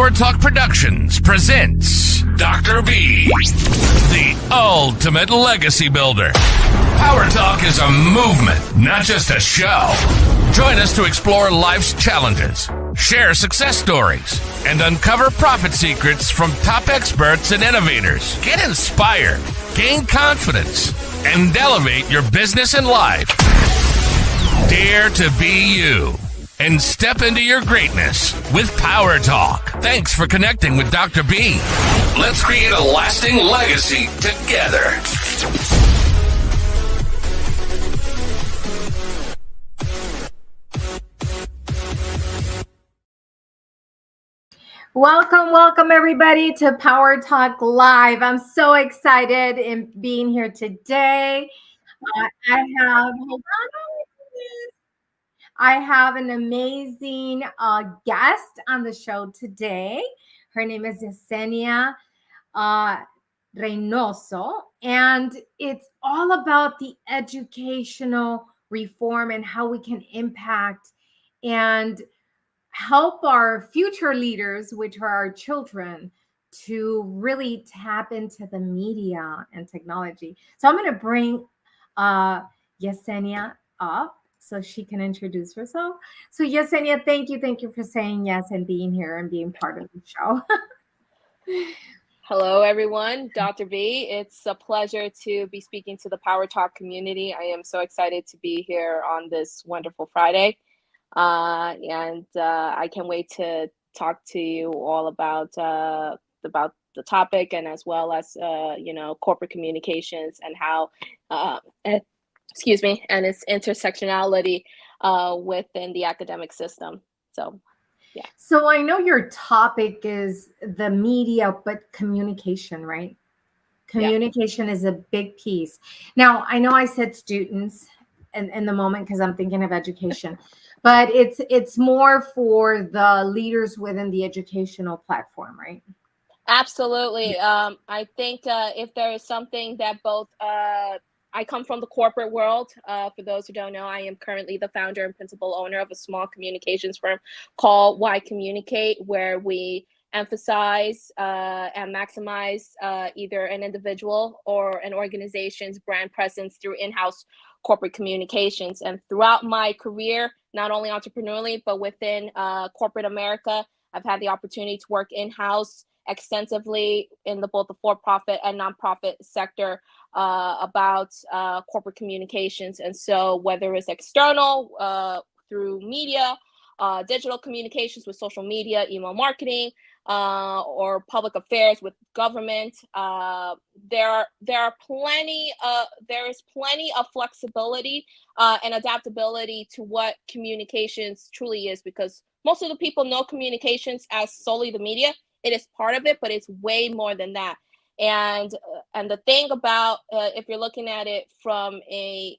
Power Talk Productions presents Dr. B, the ultimate legacy builder. Power Talk is a movement, not just a show. Join us to explore life's challenges, share success stories, and uncover profit secrets from top experts and innovators. Get inspired, gain confidence, and elevate your business and life. Dare to be you and step into your greatness with Power Talk. Thanks for connecting with Dr. B. Let's create a lasting legacy together. Welcome everybody to Power Talk Live. I'm so excited in being here today. I have an amazing guest on the show today. Her name is Yesenia Reinoso, and it's all about the educational reform and how we can impact and help our future leaders, which are our children, to really tap into the media and technology. So I'm going to bring Yesenia up so she can introduce herself. So Yesenia, thank you for saying yes and being here and being part of the show. Hello, everyone. Dr. B, it's a pleasure to be speaking to the Power Talk community. I am so excited to be here on this wonderful Friday. And I can't wait to talk to you all about the topic, and as well as corporate communications and how and its intersectionality within the academic system. So yeah. So I know your topic is the media, but communication, right? Communication is a big piece. Now, I know I said students in the moment because I'm thinking of education. But it's more for the leaders within the educational platform, right? Absolutely. Yeah. I think if there is something that both I come from the corporate world. For those who don't know, I am currently the founder and principal owner of a small communications firm called Why Communicate, where we emphasize and maximize either an individual or an organization's brand presence through in-house corporate communications. And throughout my career, not only entrepreneurially, but within corporate America, I've had the opportunity to work in-house extensively in both the for-profit and nonprofit sector about corporate communications. And so whether it's external through media, digital communications with social media, email marketing, or public affairs with government, there is plenty of flexibility and adaptability to what communications truly is, because most of the people know communications as solely the media. It is part of it, but it's way more than that. And the thing about if you're looking at it from a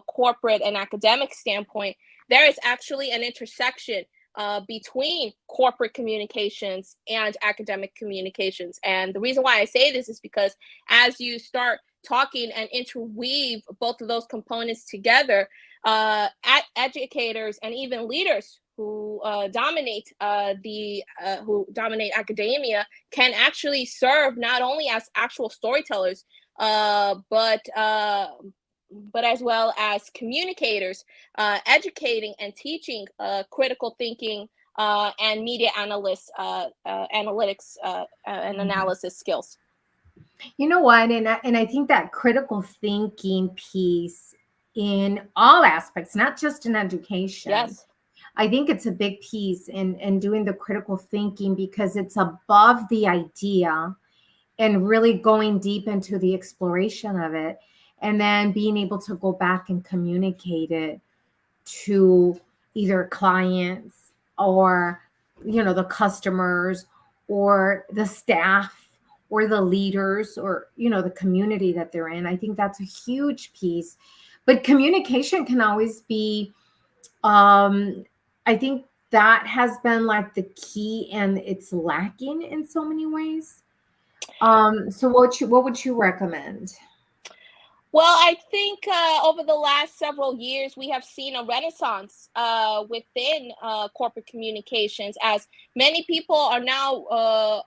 corporate and academic standpoint, there is actually an intersection between corporate communications and academic communications. And the reason why I say this is because as you start talking and interweave both of those components together, educators and even leaders who dominate academia can actually serve not only as actual storytellers, but as well as communicators, educating and teaching critical thinking and media analysts, analytics and analysis skills. You know what? And I think that critical thinking piece in all aspects, not just in education. Yes. I think it's a big piece in doing the critical thinking, because it's above the idea and really going deep into the exploration of it, and then being able to go back and communicate it to either clients or, the customers or the staff or the leaders or, the community that they're in. I think that's a huge piece. But communication can always be, I think that has been like the key, and it's lacking in so many ways. So what would you recommend? Well, I think over the last several years, we have seen a renaissance within corporate communications, as many people are now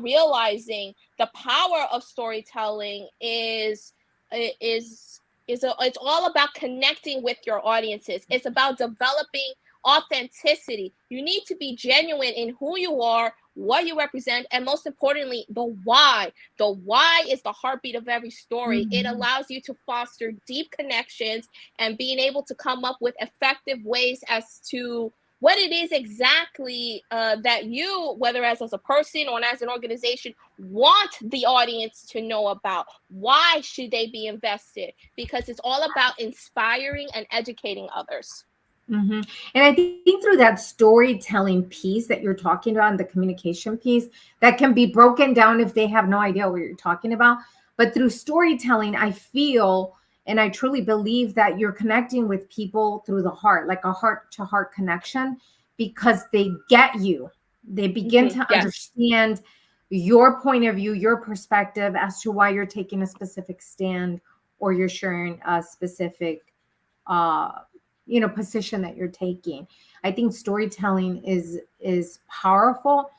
realizing the power of storytelling it's all about connecting with your audiences. It's about developing authenticity. You need to be genuine in who you are, what you represent, and most importantly, the why. The why is the heartbeat of every story. It allows you to foster deep connections and being able to come up with effective ways as to what it is exactly that you, whether as a person or as an organization, want the audience to know about. Why should they be invested? Because it's all about inspiring and educating others. And I think through that storytelling piece that you're talking about and the communication piece, that can be broken down if they have no idea what you're talking about. But through storytelling, I feel and I truly believe that you're connecting with people through the heart, like a heart to heart connection, because they get you. They begin to Yes. understand your point of view, your perspective as to why you're taking a specific stand or you're sharing a specific position that you're taking. I think storytelling is powerful.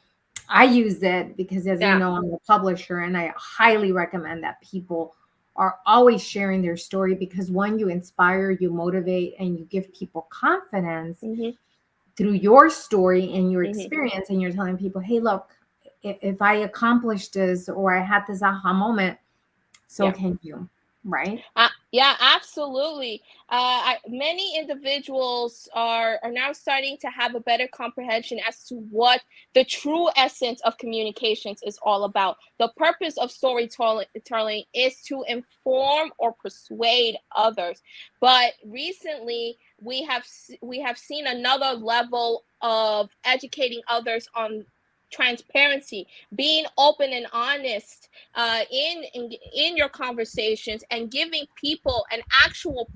I use it because, as you know, I'm a publisher, and I highly recommend that people are always sharing their story, because one, you inspire, you motivate, and you give people confidence through your story and your experience. And you're telling people, hey, look, if I accomplished this or I had this aha moment, so can you. Right? Yeah, absolutely. Many individuals are now starting to have a better comprehension as to what the true essence of communications is all about. The purpose of storytelling is to inform or persuade others. But recently, we have seen another level of educating others on transparency, being open and honest in your conversations, and giving people an actual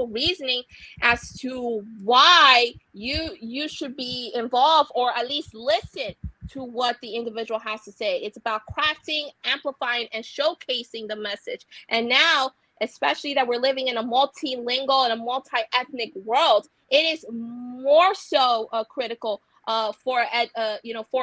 reasoning as to why you should be involved, or at least listen to what the individual has to say. It's about crafting, amplifying, and showcasing the message. And now, especially that we're living in a multilingual and a multi-ethnic world, it is more so critical for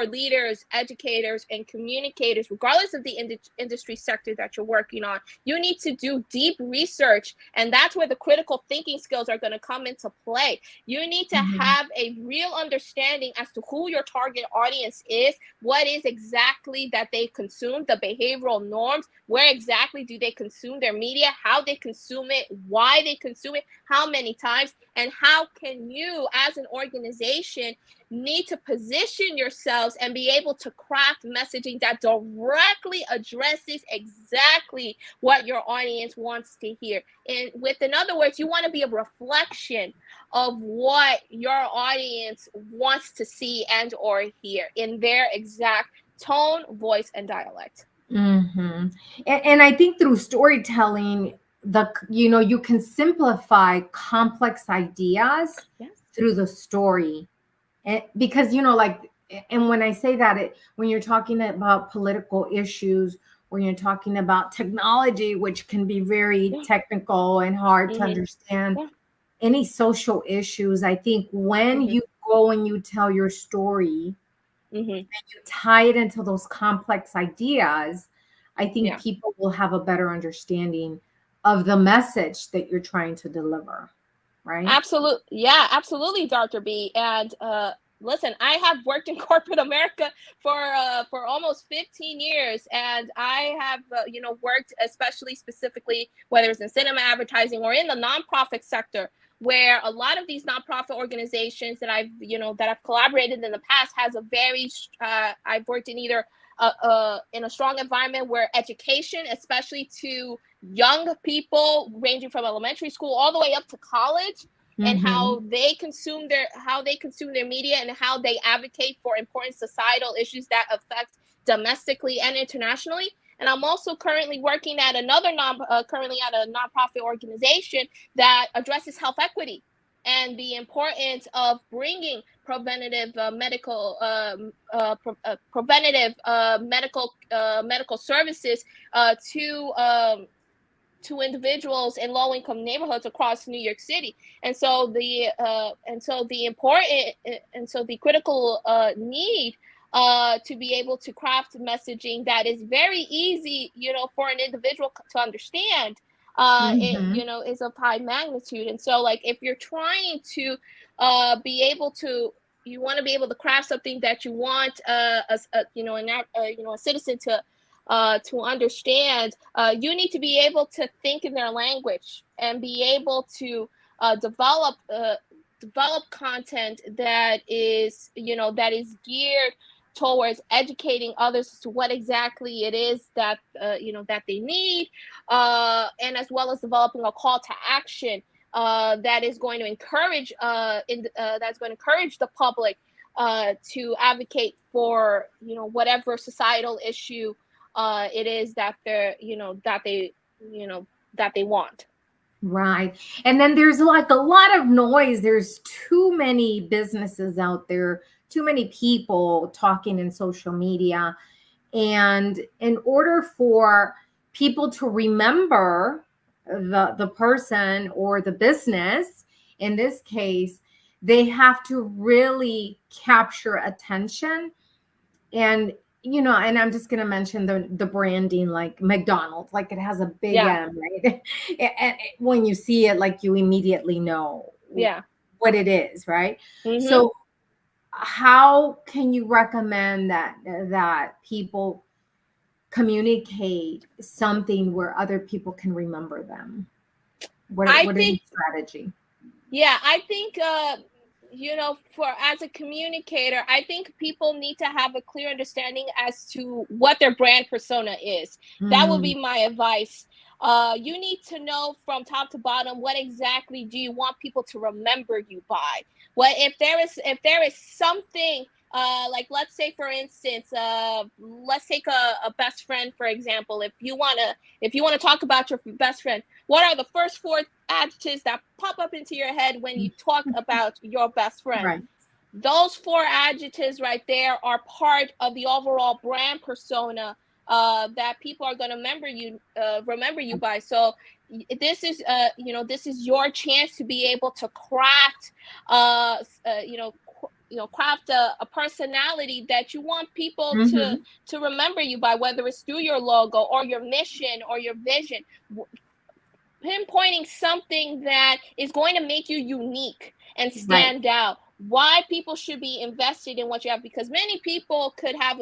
leaders, educators, and communicators, regardless of the industry sector that you're working on. You need to do deep research, and that's where the critical thinking skills are going to come into play. You need to have a real understanding as to who your target audience is, what is exactly that they consume, the behavioral norms, where exactly do they consume their media, how they consume it, why they consume it, how many times, and how can you, as an organization, need to position yourselves and be able to craft messaging that directly addresses exactly what your audience wants to hear. And in other words, you want to be a reflection of what your audience wants to see and or hear in their exact tone, voice, and dialect. And I think through storytelling, you can simplify complex ideas through the story. Because and when I say that, when you're talking about political issues, when you're talking about technology, which can be very technical and hard to understand, any social issues, I think when you go and you tell your story and you tie it into those complex ideas, I think people will have a better understanding of the message that you're trying to deliver. Right? Absolutely, Dr. B. And listen, I have worked in corporate America for almost 15 years, and I have worked specifically, whether it's in cinema advertising or in the nonprofit sector, where a lot of these nonprofit organizations that I've collaborated in the past has a very I've worked in either in a strong environment where education, especially to young people ranging from elementary school all the way up to college, and how they consume their media and how they advocate for important societal issues that affect domestically and internationally. And I'm also currently working at a nonprofit organization that addresses health equity and the importance of bringing preventative medical medical services to to individuals in low-income neighborhoods across New York City. And so the critical need to be able to craft messaging that is very easy, for an individual to understand, is of high magnitude. And so, like, if you're trying to you want to be able to craft something that you want a citizen to understand, you need to be able to think in their language and be able to develop content that is geared towards educating others as to what exactly it is that that they need, and as well as developing a call to action that is going to encourage the public to advocate for whatever societal issue it is that they want. Right. And then there's like a lot of noise. There's too many businesses out there, too many people talking in social media. And in order for people to remember the person or the business, in this case, they have to really capture attention. And and I'm just going to mention the branding, like McDonald's, like it has a big M, right? And when you see it, like you immediately know what it is, right? Mm-hmm. So how can you recommend that people communicate something where other people can remember them? What is your strategy? Yeah, I think as a communicator, I think people need to have a clear understanding as to what their brand persona is. That would be my advice. You need to know from top to bottom, what exactly do you want people to remember you by? Well, if there is something, like, let's say, for instance, let's take a best friend, for example. If you want to talk about your best friend, what are the first 4 adjectives that pop up into your head when you talk about your best friend? Right. Those 4 adjectives right there are part of the overall brand persona that people are going to remember you by. So this is your chance to be able to craft craft a personality that you want people to remember you by, whether it's through your logo or your mission or your vision, pinpointing something that is going to make you unique and stand out. Why people should be invested in what you have, because many people could have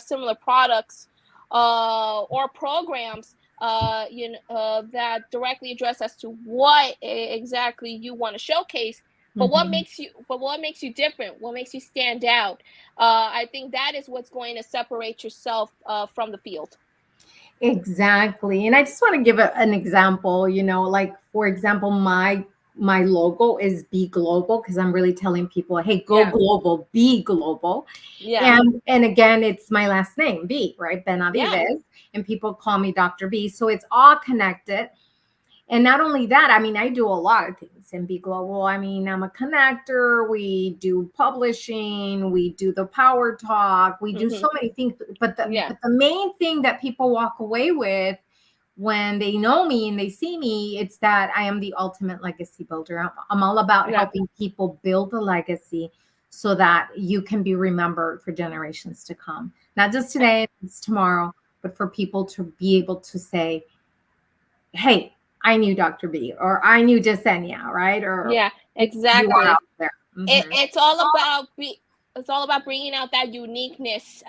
similar products or programs that directly address as to what exactly you want to showcase. But what makes you different? What makes you stand out? I think that is what's going to separate yourself from the field. Exactly. And I just want to give an example, like, for example, my logo is Be Global, because I'm really telling people, hey, go global, be global. Yeah. And again, it's my last name, B, right? Benavides. And people call me Dr. B. So it's all connected. And not only that, I mean, I do a lot of things in Be Global. I mean, I'm a connector. We do publishing. We do the power talk. We do so many things. But the main thing that people walk away with when they know me and they see me, it's that I am the ultimate legacy builder. I'm all about helping people build a legacy so that you can be remembered for generations to come. Not just today, it's tomorrow, but for people to be able to say, hey, I knew Dr. B, or I knew Yesenia, right? Or exactly. It's all about bringing out that uniqueness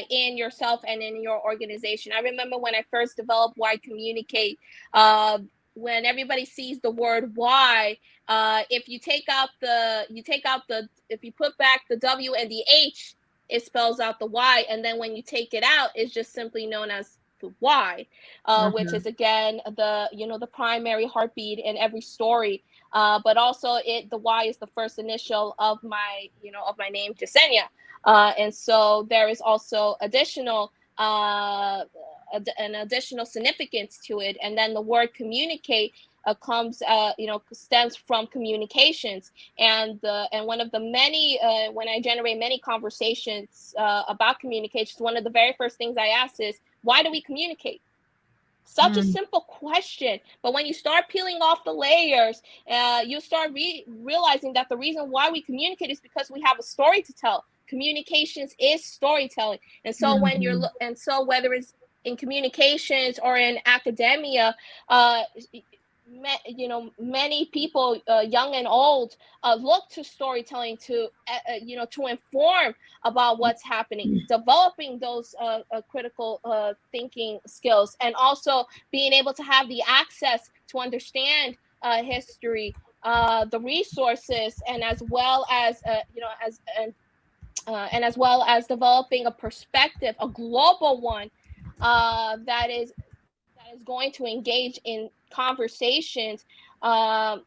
in yourself and in your organization. I remember when I first developed Why Communicate. When everybody sees the word why, if you put back the W and the H, it spells out the Y, and then when you take it out, it's just simply known as why, which is, again, the primary heartbeat in every story, but also the Y is the first initial of my name, Yesenia, and so there is also an additional significance to it. And then the word communicate stems from communications, and one of the many when I generate many conversations about communications, one of the very first things I ask is, why do we communicate? Such a simple question, but when you start peeling off the layers, you start realizing that the reason why we communicate is because we have a story to tell. Communications is storytelling, and so whether it's in communications or in academia, many people, young and old, look to storytelling to to inform about what's happening, developing those critical thinking skills, and also being able to have the access to understand history, the resources, and as well as and as well as developing a perspective, a global one, that is going to engage in conversations, and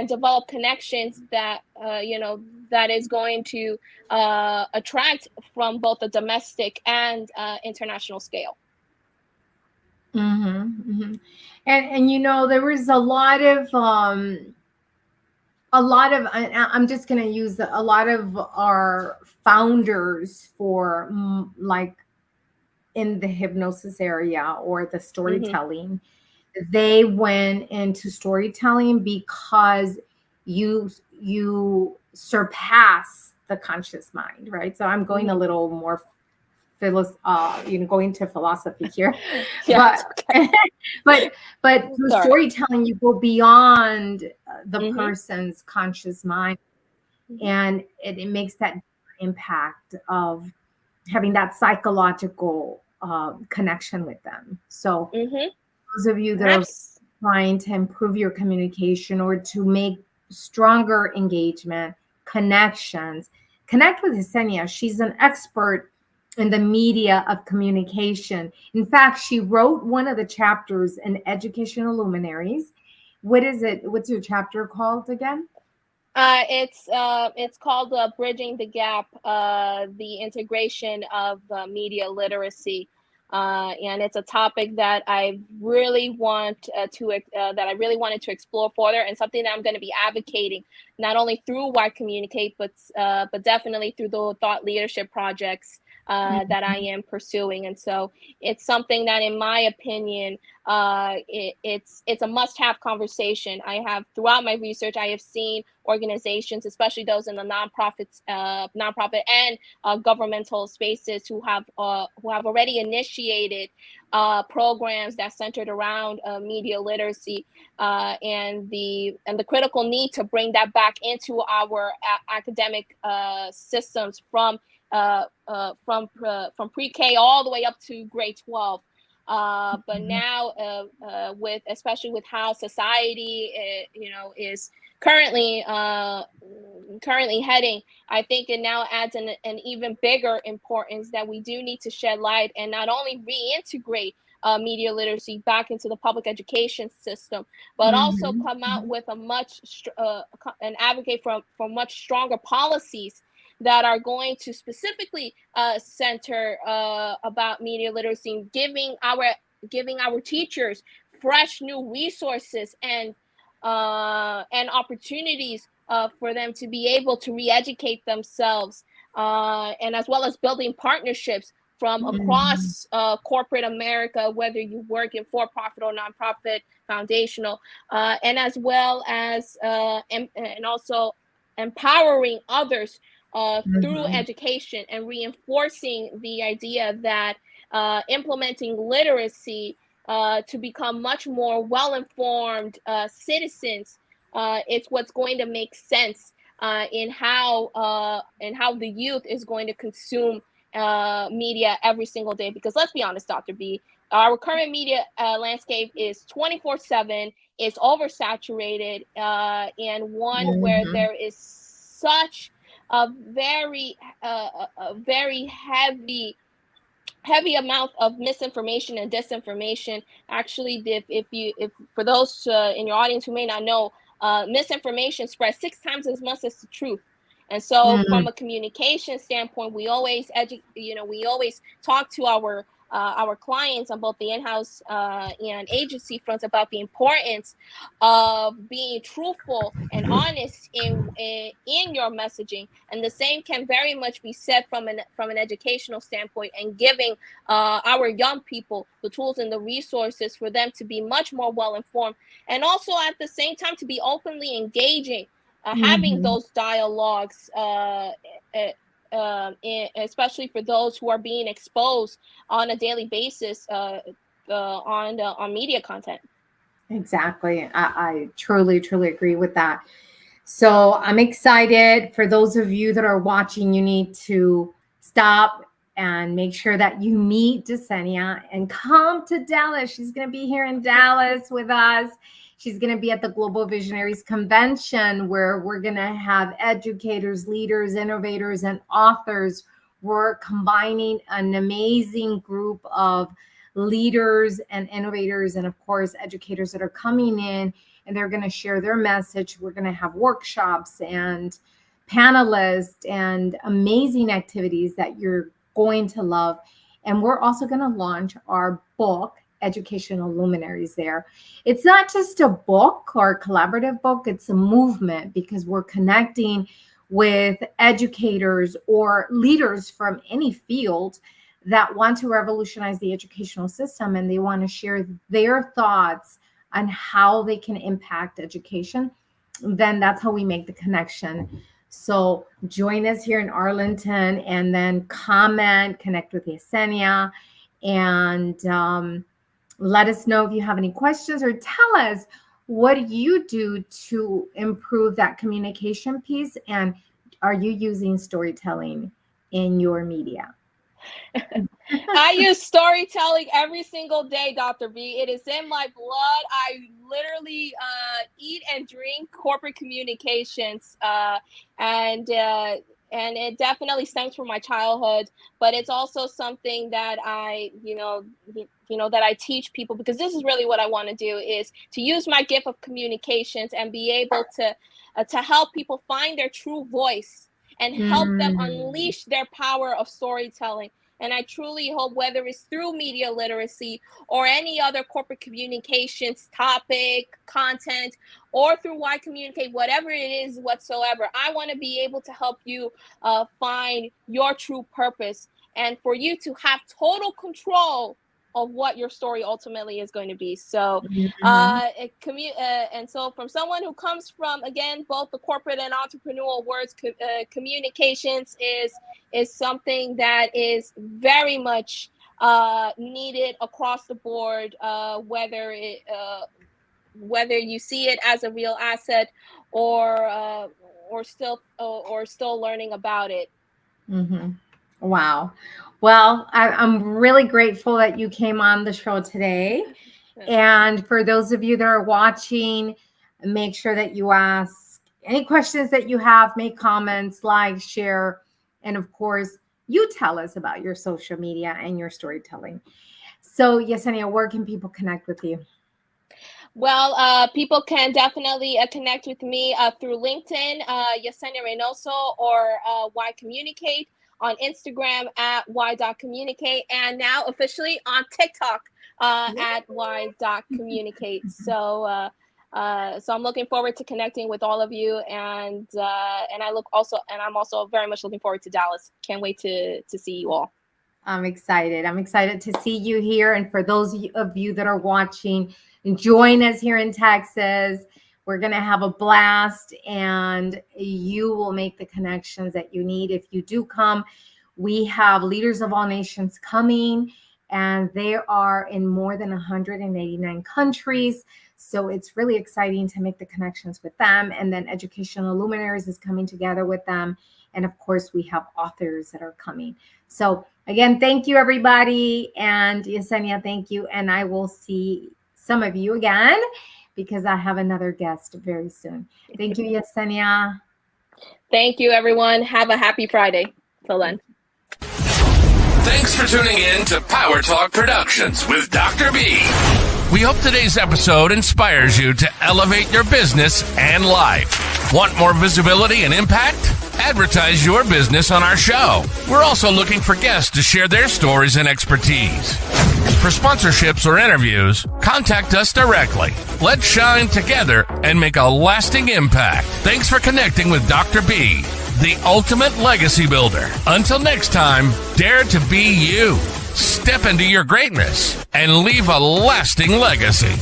develop connections that that is going to attract from both the domestic and international scale. And there was a lot of I'm just going to use a lot of our founders for like in the hypnosis area or the storytelling. They went into storytelling because you surpass the conscious mind, right? So I'm going a little more going to philosophy here. but through storytelling, you go beyond the person's conscious mind, and it makes that impact of having that psychological connection with them. So those of you that are trying to improve your communication or to make stronger engagement, connections, connect with Yesenia. She's an expert in the media of communication. In fact, she wrote one of the chapters in Educational Luminaries. What is it? What's your chapter called again? It's called Bridging the Gap, the integration of media literacy. And it's a topic that I really wanted to explore further, and something that I'm going to be advocating not only through Why Communicate, but definitely through the thought leadership projects that I am pursuing. And so it's something that, in my opinion, it's a must-have conversation. I have, throughout my research, I have seen organizations, especially those in the nonprofit and governmental spaces, who have already initiated programs that centered around media literacy, and the critical need to bring that back into our academic systems from pre-K all the way up to grade 12. But now, especially with how society, is currently heading, I think it now adds an even bigger importance that we do need to shed light and not only reintegrate media literacy back into the public education system, but also come out with and advocate for much stronger policies that are going to specifically center about media literacy, giving our teachers fresh new resources and opportunities for them to be able to re-educate themselves, and as well as building partnerships from across corporate America, whether you work in for-profit or nonprofit, foundational, and as well as and also empowering others through education and reinforcing the idea that implementing literacy to become much more well-informed citizens, it's what's going to make sense in how the youth is going to consume media every single day. Because let's be honest, Dr. B, our current media landscape is 24/7. It's oversaturated, and one where there is such a very heavy amount of misinformation and disinformation. Actually, if for those in your audience who may not know, misinformation spreads 6 times as much as the truth. And so from a communication standpoint, we always talk to our our clients on both the in-house and agency fronts about the importance of being truthful and honest in your messaging. And the same can very much be said from an educational standpoint, and giving our young people the tools and the resources for them to be much more well informed, and also at the same time to be openly engaging, having those dialogues, especially for those who are being exposed on a daily basis on media content. Exactly. I truly agree with that. So I'm excited. For those of you that are watching, you need to stop and make sure that you meet Yesenia and come to Dallas. She's going to be here in Dallas with us. She's going to be at the Global Visionaries Convention, where we're going to have educators, leaders, innovators, and authors. We're combining an amazing group of leaders and innovators, and of course, educators that are coming in, and they're going to share their message. We're going to have workshops and panelists and amazing activities that you're going to love. And we're also going to launch our book, Educational Luminaries, there. It's not just a book or a collaborative book, it's a movement, because we're connecting with educators or leaders from any field that want to revolutionize the educational system, and they want to share their thoughts on how they can impact education. Then that's how we make the connection. So join us here in Arlington, and then connect with Yesenia, and let us know if you have any questions, or tell us what you do to improve that communication piece, and are you using storytelling in your media? I use storytelling every single day, Dr. B. It is in my blood. I literally eat and drink corporate communications, and it definitely stems from my childhood. But it's also something that I teach people, because this is really what I want to do, is to use my gift of communications and be able to help people find their true voice and help them unleash their power of storytelling. And I truly hope, whether it's through media literacy or any other corporate communications topic, content, or through Why Communicate, whatever it is whatsoever, I want to be able to help you find your true purpose, and for you to have total control of what your story ultimately is going to be. So, and so from someone who comes from, again, both the corporate and entrepreneurial worlds, communications is something that is very much needed across the board, whether you see it as a real asset or still learning about it. Wow. Well, I'm really grateful that you came on the show today. And for those of you that are watching, make sure that you ask any questions that you have, make comments, like, share, and of course, you tell us about your social media and your storytelling. So, Yesenia, where can people connect with you? Well, people can definitely connect with me through LinkedIn, Yesenia Reinoso, or Why Communicate, on Instagram at why.communicate, and now officially on TikTok at why.communicate. So I'm looking forward to connecting with all of you, and I'm also very much looking forward to Dallas. Can't wait to see you all. I'm excited. I'm excited to see you here, and for those of you that are watching, join us here in Texas. We're going to have a blast, and you will make the connections that you need. If you do come, we have leaders of all nations coming, and they are in more than 189 countries. So it's really exciting to make the connections with them. And then Educational Luminaries is coming together with them. And of course, we have authors that are coming. So again, thank you, everybody. And Yesenia, thank you. And I will see some of you again, because I have another guest very soon. Thank you, Yesenia. Thank you, everyone. Have a happy Friday. Till then. Thanks for tuning in to Power Talk Productions with Dr. B. We hope today's episode inspires you to elevate your business and life. Want more visibility and impact? Advertise your business on our show. We're also looking for guests to share their stories and expertise. For sponsorships or interviews, contact us directly. Let's shine together and make a lasting impact. Thanks for connecting with Dr. B, the ultimate legacy builder. Until next time, dare to be you. Step into your greatness and leave a lasting legacy.